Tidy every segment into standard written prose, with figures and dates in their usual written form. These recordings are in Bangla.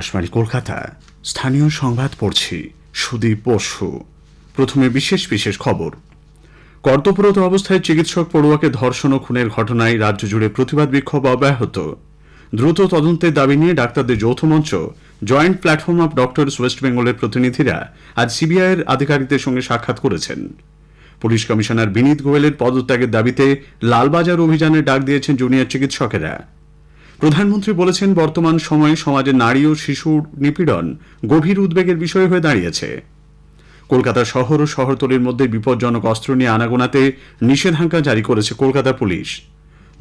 আকাশবাণী কলকাতা স্থানীয় সংবাদ পড়ছি সুদীপ বসু। প্রথমে বিশেষ বিশেষ খবর। কর্তব্যরত অবস্থায় চিকিৎসক পড়ুয়াকে ধর্ষণ ও খুনের ঘটনায় রাজ্য জুড়ে প্রতিবাদ বিক্ষোভ অব্যাহত। দ্রুত তদন্তের দাবি নিয়ে ডাক্তারদের যৌথ মঞ্চ joint platform of doctors West বেঙ্গলের প্রতিনিধিরা আজ সিবিআইয়ের আধিকারিকদের সঙ্গে সাক্ষাৎ করেছেন। পুলিশ কমিশনার বিনীত গোয়েলের পদত্যাগের দাবিতে লালবাজার অভিযানে ডাক দিয়েছেন জুনিয়র চিকিৎসকেরা। প্রধানমন্ত্রী বলেছেন, বর্তমান সময়ে সমাজে নারী ও শিশুর নিপীড়ন গভীর উদ্বেগের বিষয় হয়ে দাঁড়িয়েছে। কলকাতা শহর ও শহরতলির মধ্যে বিপজ্জনক অস্ত্র নিয়ে আনাগোনাতে নিষেধাজ্ঞা জারি করেছে কলকাতা পুলিশ।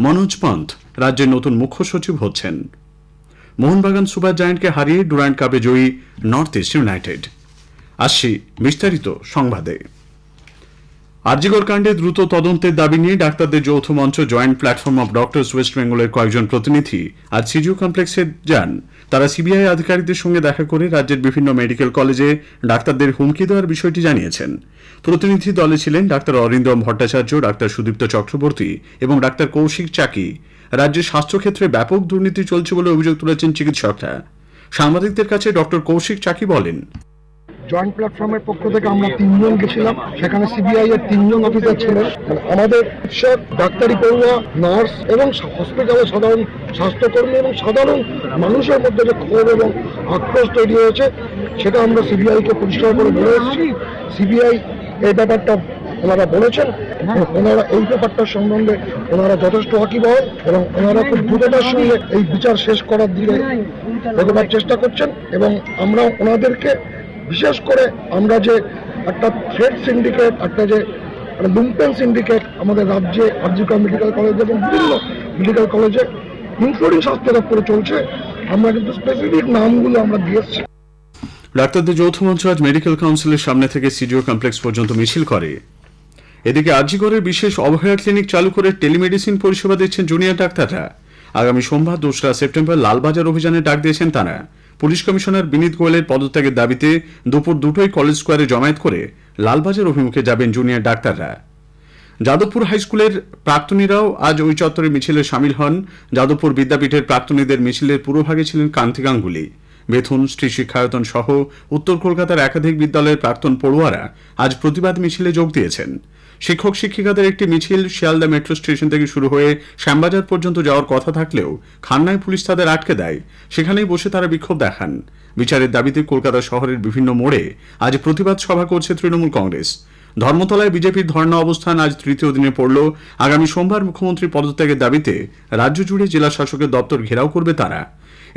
মনোজ পন্থ রাজ্যের নতুন মুখ্য সচিব হচ্ছেন। মোহনবাগান সুপার জায়ান্টকে হারিয়ে ডুরান্ড কাপে জয়ী নর্থ ইস্ট ইউনাইটেড। আসছি বিস্তারিত সংবাদে। আরজিকর কাণ্ডে দ্রুত তদন্তের দাবি নিয়ে ডাক্তারদের যৌথ মঞ্চ joint platform of doctors West বেঙ্গলের কয়েকজন প্রতিনিধি আজ সিজিও কমপ্লেক্সে যান। তারা সিবিআই আধিকারিকদের সঙ্গে দেখা করে রাজ্যের বিভিন্ন মেডিকেল কলেজে ডাক্তারদের হুমকি দেওয়ার বিষয়টি জানিয়েছেন। প্রতিনিধি দলে ছিলেন ডাক্তার অরিন্দম ভট্টাচার্য, ডাক্তার সুদীপ্ত চক্রবর্তী এবং ডাক্তার কৌশিক চাকি। রাজ্যের স্বাস্থ্যক্ষেত্রে ব্যাপক দুর্নীতি চলছে বলে অভিযোগ তুলেছেন চিকিৎসকরা। সাংবাদিকদের কাছে ডক্টর কৌশিক চাকি বলেন, জয়েন্ট প্ল্যাটফর্মের পক্ষ থেকে আমরা 3 জন গেছিলাম, সেখানে সিবিআই এর 3 জন অফিসার ছিলেন। আমাদের চিকিৎসক, ডাক্তারি পড়ুয়া, নার্স এবং হসপিটালের সাধারণ স্বাস্থ্যকর্মী এবং সাধারণ মানুষের মধ্যে যে ক্ষোভ এবং আক্রোশ তৈরি হয়েছে সেটা আমরা সিবিআইকে পরিষ্কার করে বলে এসেছি। সিবিআই এই ব্যাপারটা ওনারা বলেছেন, ওনারা এই ব্যাপারটার সম্বন্ধে ওনারা যথেষ্ট ওয়াকিবহ এবং ওনারা খুব দ্রুততার সঙ্গে এই বিচার শেষ করার দিকে এগোবার চেষ্টা করছেন। এবং আমরা ওনাদেরকে বিশেষ করে আমরা যে একটা থ্রেড সিন্ডিকেট, একটা যে লুম্পেন সিন্ডিকেট আমাদের রাজ্যে আরজিকর মেডিকেল কলেজ এবং বিভিন্ন মেডিকেল কলেজে ইনক্লুডিং স্বাস্থ্য দপ্তরে চলছে, আমরা কিন্তু স্পেসিফিক নামগুলো আমরা দিয়েছি। ডাক্তারদের যৌথ মঞ্চ আজ মেডিকেল কাউন্সিলের সামনে থেকে সিজিও কমপ্লেক্স পর্যন্ত মিছিল করে। এদিকে আরজিকরের বিশেষ অবহেলা ক্লিনিক চালু করে টেলিমেডিসিন পরিষেবা দিচ্ছেন জুনিয়র ডাক্তাররা। আগামী সোমবার 2রা সেপ্টেম্বর লালবাজার অভিযানে ডাক দিয়েছেন তারা। পুলিশ কমিশনার বিনীত গোয়েলের পদত্যাগের দাবিতে দুপুর 2টোয় কলেজ স্কোয়ারে জমায়েত করে লালবাজার অভিমুখে যাবেন জুনিয়র ডাক্তাররা। যাদবপুর হাইস্কুলের প্রাক্তনীরাও আজ ওই চত্বরে মিছিলে সামিল হন। যাদবপুর বিদ্যাপীঠের প্রাক্তনীদের মিছিলের পুরোভাগে ছিলেন কান্তি গাঙ্গুলি। বেথুন, স্ত্রী শিক্ষায়তন সহ উত্তর কলকাতার একাধিক বিদ্যালয়ের প্রাক্তন পড়ুয়ারা আজ প্রতিবাদ মিছিলে যোগ দিয়েছেন। শিক্ষক শিক্ষিকাদের একটি মিছিল শিয়ালদা মেট্রো স্টেশন থেকে শুরু হয়ে শ্যামবাজার পর্যন্ত যাওয়ার কথা থাকলেও খান্নায় পুলিশ তাদের আটকে দেয়। সেখানেই বসে তারা বিক্ষোভ দেখান। বিচারের দাবিতে কলকাতা শহরের বিভিন্ন মোড়ে আজ প্রতিবাদ সভা করছে তৃণমূল কংগ্রেস। ধর্মতলায় বিজেপির ধর্ণা অবস্থান আজ 3য় দিনে পড়ল। আগামী সোমবার মুখ্যমন্ত্রীর পদত্যাগের দাবিতে রাজ্য জুড়ে জেলা শাসকের দপ্তর ঘেরাও করবে তারা।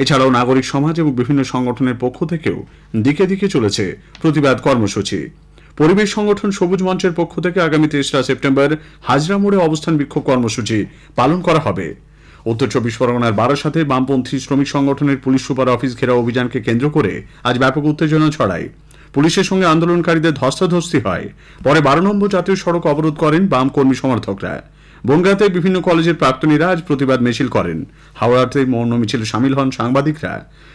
এছাড়াও নাগরিক সমাজ এবং বিভিন্ন সংগঠনের পক্ষ থেকেও দিকে দিকে চলেছে প্রতিবাদ কর্মসূচি। পরিবেশ সংগঠন সবুজ মঞ্চের পক্ষ থেকে আগামী 3রা সেপ্টেম্বর হাজরা মোড়ে অবস্থান বিক্ষোভ কর্মসূচি পালন করা হবে। উত্তর 24 পরগনার বারাসাতে বামপন্থী শ্রমিক সংগঠনের পুলিশ সুপার অফিস ঘেরাও অভিযানকে কেন্দ্র করে আজ ব্যাপক উত্তেজনা ছড়ায়। পুলিশের সঙ্গে আন্দোলনকারীদের ধস্তাধস্তি হয়। পরে 12 নম্বর জাতীয় সড়ক অবরোধ করেন বাম কর্মী সমর্থকরা। বনগাঁতে বিভিন্ন কলেজের প্রাক্তনীরা আজ প্রতিবাদ মিছিল করেন। হাওড়াতে মৌন মিছিলে সামিল হন সাংবাদিকরা।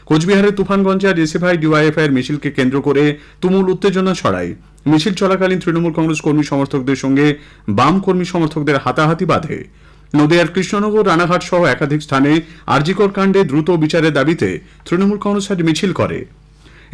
কোচবিহারের তুফানগঞ্জে আজ এসএফআই ডিওয়াইএফআই এর মিছিলকে কেন্দ্র করে তুমুল উত্তেজনা ছড়ায়। মিছিল চলাকালীন তৃণমূল কংগ্রেস কর্মী সমর্থকদের সঙ্গে বাম কর্মী সমর্থকদের হাতাহাতি বাধে। নদিয়ার কৃষ্ণনগর, রানাঘাট সহ একাধিক স্থানে আরজিকর কাণ্ডে দ্রুত বিচারের দাবিতে তৃণমূল কংগ্রেস আজ মিছিল করে।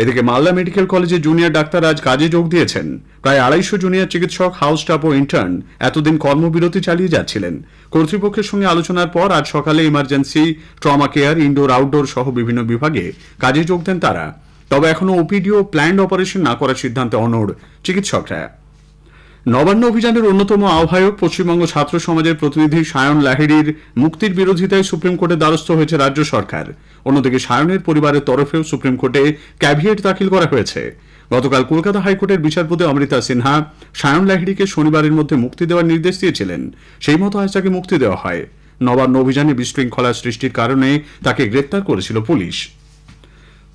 এদিকে মালদা মেডিকেল কলেজে জুনিয়র ডাক্তার আজ কাজে যোগ দিয়েছেন। প্রায় 250 জুনিয়র চিকিৎসক, হাউস স্টাফ ও ইন্টার্ন এতদিন কর্মবিরতি চালিয়ে যাচ্ছিলেন। কর্তৃপক্ষের সঙ্গে আলোচনার পর আজ সকালে emergency, trauma care, indoor outdoor সহ বিভিন্ন বিভাগে কাজে যোগ দেন তারা। তবে এখনও ওপিডি ও প্ল্যান্ড অপারেশন না করার সিদ্ধান্তে অনড় চিকিৎসকরা। নবান্ন অভিযানের অন্যতম আহ্বায়ক পশ্চিমবঙ্গ ছাত্র সমাজের প্রতিনিধি সায়ন লাহিড়ির মুক্তির বিরোধিতায় সুপ্রিম কোর্টে দ্বারস্থ হয়েছে রাজ্য সরকার। অন্যদিকে সায়নের পরিবারের তরফেও সুপ্রিম কোর্টে ক্যাভিয়েট দাখিল করা হয়েছে। গতকাল কলকাতা হাইকোর্টের বিচারপতি অমৃতা সিনহা সায়ন লাহিড়িকে শনিবারের মধ্যে মুক্তি দেওয়ার নির্দেশ দিয়েছিলেন। সেই মতো আজ তাকে মুক্তি দেওয়া হয়। নবান্ন অভিযানে বিশৃঙ্খলা সৃষ্টির কারণে তাকে গ্রেপ্তার করেছিল পুলিশ।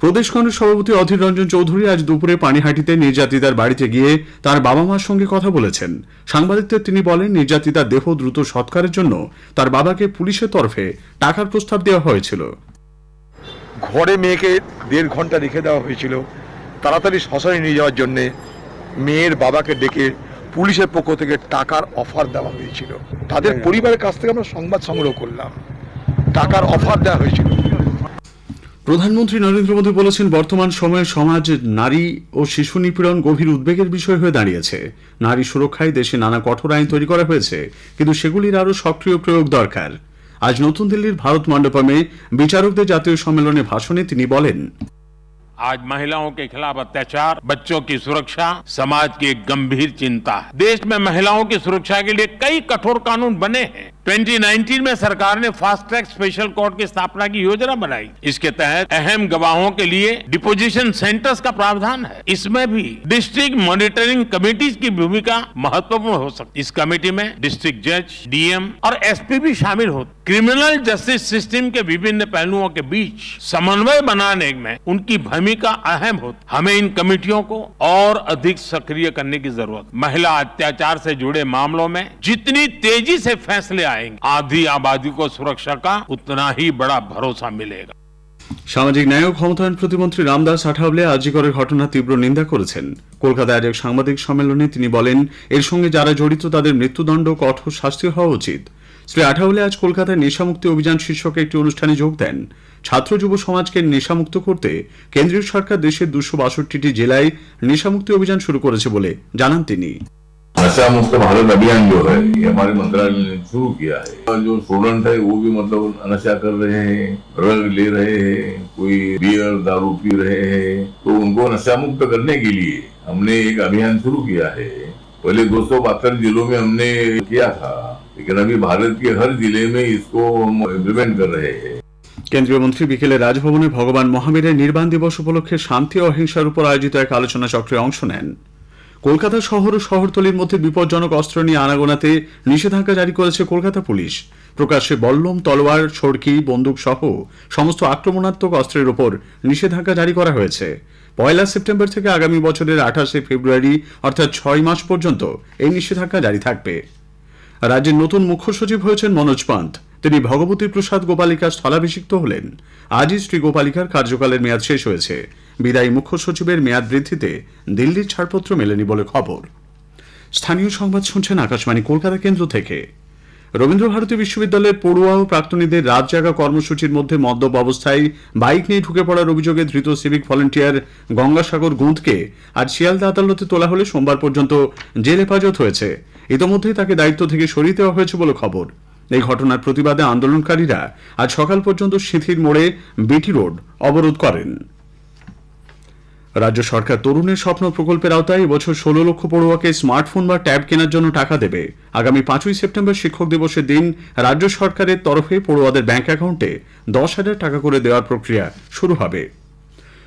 প্রদেশ কংগ্রেস সভাপতি অধীর রঞ্জন চৌধুরী আজ দুপুরে পানিহাটিতে নির্যাতিতার বাড়িতে গিয়ে তার বাবা মার সঙ্গে কথা বলেছেন। সাংবাদিকদের তিনি বলেন, নির্যাতিতার দেহ দ্রুত সৎকারের জন্য তার বাবাকে পুলিশের তরফে টাকার প্রস্তাব দেওয়া হয়েছিল। ঘরে মেয়েকে 1.5 ঘন্টা রেখে দেওয়া হয়েছিল তাড়াতাড়ি শ্মশানে নিয়ে যাওয়ার জন্যে। মেয়ের বাবাকে ডেকে পুলিশের পক্ষ থেকে টাকার অফার দেওয়া হয়েছিল। তাদের পরিবারের কাছ থেকে আমরা সংবাদ সংগ্রহ করলাম, টাকার অফার দেওয়া হয়েছিল। প্রধানমন্ত্রী নরেন্দ্র মোদী বলেছেন, বর্তমান সময়ে সমাজ নারী ও শিশু নিপীড়ন গভীর উদ্বেগের বিষয় হয়ে দাঁড়িয়েছে। নারী সুরক্ষায় দেশে নানা কঠোর আইন তৈরি করা হয়েছে, কিন্তু সেগুলির আরও সক্রিয় প্রয়োগ দরকার। আজ নতুন দিল্লির ভারত মণ্ডপমে বিচারকদের জাতীয় সম্মেলনে ভাষণে তিনি বলেন, आज महिलाओं के खिलाफ अत्याचार, बच्चों की सुरक्षा समाज की एक गंभीर चिंता है। देश में महिलाओं की सुरक्षा के लिए कई कठोर कानून बने हैं। 2019 में सरकार ने फास्ट ट्रैक स्पेशल कोर्ट की स्थापना की योजना बनाई। इसके तहत अहम गवाहों के लिए डिपोजिशन सेंटर्स का प्रावधान है। इसमें भी डिस्ट्रिक्ट मॉनिटरिंग कमेटीज की भूमिका महत्वपूर्ण हो सकती है। इस कमेटी में डिस्ट्रिक्ट जज, डीएम और एसपी भी शामिल होते। क्रिमिनल जस्टिस सिस्टम के विभिन्न पहलुओं के बीच समन्वय बनाने में उनकी भूमिका अहम होती। हमें इन कमेटियों को और अधिक सक्रिय करने की जरूरत। महिला अत्याचार से जुड़े मामलों में जितनी तेजी से फैसले आएंगे, आधी आबादी को सुरक्षा का उतना ही बड़ा भरोसा मिलेगा। সামাজিক ন্যায় ও ক্ষমতায়ন প্রতিমন্ত্রী রামদাস আঠাবলে আরজিকরের ঘটনার তীব্র নিন্দা করেছেন। কলকাতায় এক সাংবাদিক সম্মেলনে তিনি বলেন, এর সঙ্গে যারা জড়িত তাদের মৃত্যুদণ্ড, কঠোর শাস্তি হওয়া উচিত। শ্রী আঠাবলে আজ কলকাতায় নেশামুক্তি অভিযান শীর্ষক একটি অনুষ্ঠানে যোগ দেন। ছাত্র যুব সমাজকে নেশামুক্ত করতে কেন্দ্রীয় সরকার দেশের 262টি জেলায় নেশামুক্তি অভিযান শুরু করেছে বলে জানান তিনি। नशा मुक्त भारत अभियान जो है ये हमारे मंत्रालय ने शुरू किया है। जो स्टूडेंट है वो भी मतलब नशा कर रहे हैं, ड्रग ले रहे हैं, कोई बियर दारू पी रहे हैं, तो उनको नशा मुक्त करने के लिए हमने एक अभियान शुरू किया है। पहले 272 जिलों में हमने किया था, लेकिन अभी भारत के हर जिले में इसको हम इम्प्लीमेंट कर रहे हैं। কেন্দ্রীয় মন্ত্রী বিকেলে রাজভবনে ভগবান মহাবীরের নির্বাণ দিবস উপলক্ষে শান্তি ও অহিংসার উপর আয়োজিত এক আলোচনা চক্রে অংশ নেন। কলকাতা শহর ও শহরতলির মধ্যে বিপজ্জনক অস্ত্র নিয়ে আনাগোনাতে নিষেধাজ্ঞা জারি করেছে কলকাতা পুলিশ। প্রকাশ্যে বল্লম, তলোয়ার, ছড়কি, বন্দুক সহ সমস্ত আক্রমণাত্মক অস্ত্রের উপর নিষেধাজ্ঞা জারি করা হয়েছে। 1 সেপ্টেম্বর থেকে আগামী বছরের 28 ফেব্রুয়ারি অর্থাৎ 6 মাস পর্যন্ত এই নিষেধাজ্ঞা জারি থাকবে। রাজ্যের নতুন মুখ্য সচিব হয়েছেন মনোজ পান্ত। তিনি ভগবতী প্রসাদ গোপালিকা স্থলাভিষিক্ত হলেন। আজই শ্রী গোপালিকার কার্যকালের মেয়াদ শেষ হয়েছে। বিদায়ী মুখ্য সচিবের মেয়াদ বৃদ্ধিতে দিল্লির ছাড়পত্র মেলেনি বলে খবর। স্থানীয় সংবাদ শুনছেন আকাশবাণী কলকাতা কেন্দ্র থেকে। রবীন্দ্রভারতী বিশ্ববিদ্যালয়ের পড়ুয়া ও প্রাক্তনীদের রাত জাগা কর্মসূচির মধ্যে মদ্যপ অবস্থায় বাইক নিয়ে ঢুকে পড়ার অভিযোগে ধৃত সিভিক ভলেন্টিয়ার গঙ্গাসাগর গুঁদকে আজ শিয়ালদা আদালতে তোলা হলে সোমবার পর্যন্ত জেল হেফাজত হয়েছে। ইতোমধ্যেই তাকে দায়িত্ব থেকে সরিয়ে দেওয়া হয়েছে বলে খবর। এই ঘটনার প্রতিবাদে আন্দোলনকারীরা আজ সকাল পর্যন্ত সিঁথির মোড়ে বিটি রোড অবরোধ করেন। রাজ্য সরকার তরুণের স্বপ্ন প্রকল্পের আওতায় এবছর 16 লক্ষ পড়ুয়াকে স্মার্টফোন বা ট্যাব কেনার জন্য টাকা দেবে। আগামী 5 সেপ্টেম্বর শিক্ষক দিবসের দিন রাজ্য সরকারের তরফে পড়ুয়াদের ব্যাংক অ্যাকাউন্টে 10,000 টাকা করে দেওয়ার প্রক্রিয়া শুরু হবে।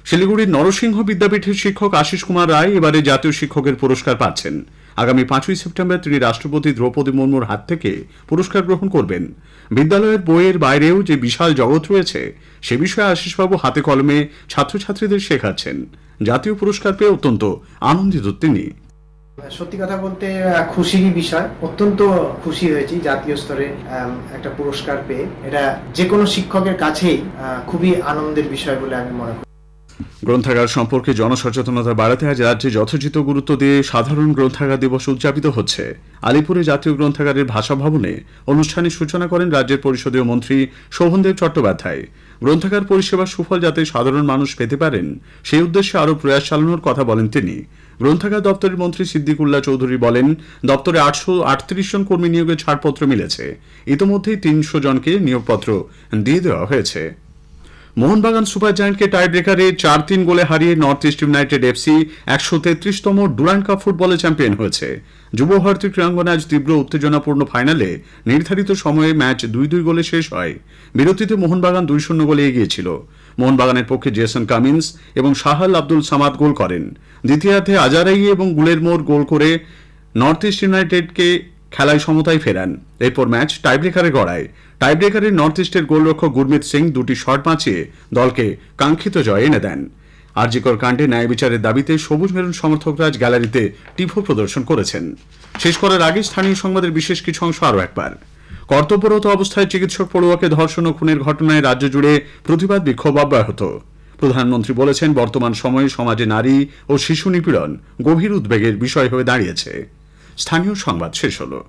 শিলিগুড়ির নরসিংহ বিদ্যাপীঠের শিক্ষক আশিস কুমার রায় এবারে জাতীয় শিক্ষকের পুরস্কার পাচ্ছেন। আগামী 5 সেপ্টেম্বর তিনি রাষ্ট্রপতি দ্রৌপদী মুর্মুর হাত থেকে পুরস্কার গ্রহণ করবেন। বিদ্যালয়ের বইয়ের বাইরেও যে বিশাল জগৎ রয়েছে সে বিষয়ে আশিসবাবু হাতে কলমে ছাত্রছাত্রীদের শেখাচ্ছেন। জাতীয় পুরস্কার পেয়ে অত্যন্ত আনন্দিত তিনি। সত্যি কথা বলতে খুশিরই বিষয়, অত্যন্ত খুশি হয়েছি জাতীয় স্তরে একটা পুরস্কার পেয়ে। এটা যে কোনো শিক্ষকের কাছেই খুবই আনন্দের বিষয় বলে আমি মনে করি। গ্রন্থাগার সম্পর্কে জনসচেতনতা বাড়াতে আজ রাজ্যে যথোচিত গুরুত্ব দিয়ে সাধারণ গ্রন্থাগার দিবস উদযাপিত হচ্ছে। আলিপুরে জাতীয় গ্রন্থাগারের ভাষা ভবনে অনুষ্ঠানের সূচনা করেন রাজ্যের পরিষদীয় মন্ত্রী শোভনদেব চট্টোপাধ্যায়। গ্রন্থাগার পরিষেবার সুফল যাতে সাধারণ মানুষ পেতে পারেন সেই উদ্দেশ্যে আরও প্রয়াস চালানোর কথা বলেন তিনি। গ্রন্থাগার দপ্তরের মন্ত্রী সিদ্দিকুল্লাহ চৌধুরী বলেন, দপ্তরে 838 জন কর্মী নিয়োগের ছাড়পত্র মিলেছে। ইতোমধ্যেই 300 জনকে নিয়োগপত্র দিয়ে দেওয়া হয়েছে। মোহনবাগান সুপার জায়ান্টকে টাই ব্রেকারে 4-3 গোলে হারিয়ে নর্থ ইস্ট ইউনাইটেড এফসি 133তম ডুরান্ড কাপ ফুটবলে চ্যাম্পিয়ন হয়েছে। যুব ভারতী ক্রীড়াঙ্গনে আজ তীব্র উত্তেজনাপূর্ণ ফাইনালে নির্ধারিত সময়ে ম্যাচ 2-2 গোলে শেষ হয়। বিরতিতে মোহনবাগান 2-0 গোলে এগিয়েছিল। মোহনবাগানের পক্ষে জেসন কামিন্স এবং শাহাল আব্দুল সামাদ গোল করেন। দ্বিতীয়ার্ধে আজারাই এবং গুলেরমোর গোল করে নর্থ ইস্ট ইউনাইটেডকে খেলায় সমতায় ফেরান। এরপর ম্যাচ টাইব্রেকারে গড়ায়। টাইব্রেকারে নর্থ ইস্টের গোলরক্ষক গুরমিত সিং 2টি শট বাঁচিয়ে দলকে কাঙ্ক্ষিত জয় এনে দেন। আরজিকর কাণ্ডে ন্যায় বিচারের দাবিতে সবুজ মেরুন সমর্থকরা আজ গ্যালারিতে টিফো প্রদর্শন করেছেন। শেষ করার আগে স্থানীয় সংবাদের বিশেষ কিছু অংশ আরও একবার। কর্তব্যরত অবস্থায় চিকিৎসক পড়ুয়াকে ধর্ষণ ও খুনের ঘটনায় রাজ্য জুড়ে প্রতিবাদ বিক্ষোভ অব্যাহত। প্রধানমন্ত্রী বলেছেন, বর্তমান সময়ে সমাজে নারী ও শিশু নিপীড়ন গভীর উদ্বেগের বিষয় হয়ে দাঁড়িয়েছে। স্থানীয় সংবাদ শেষ হলো।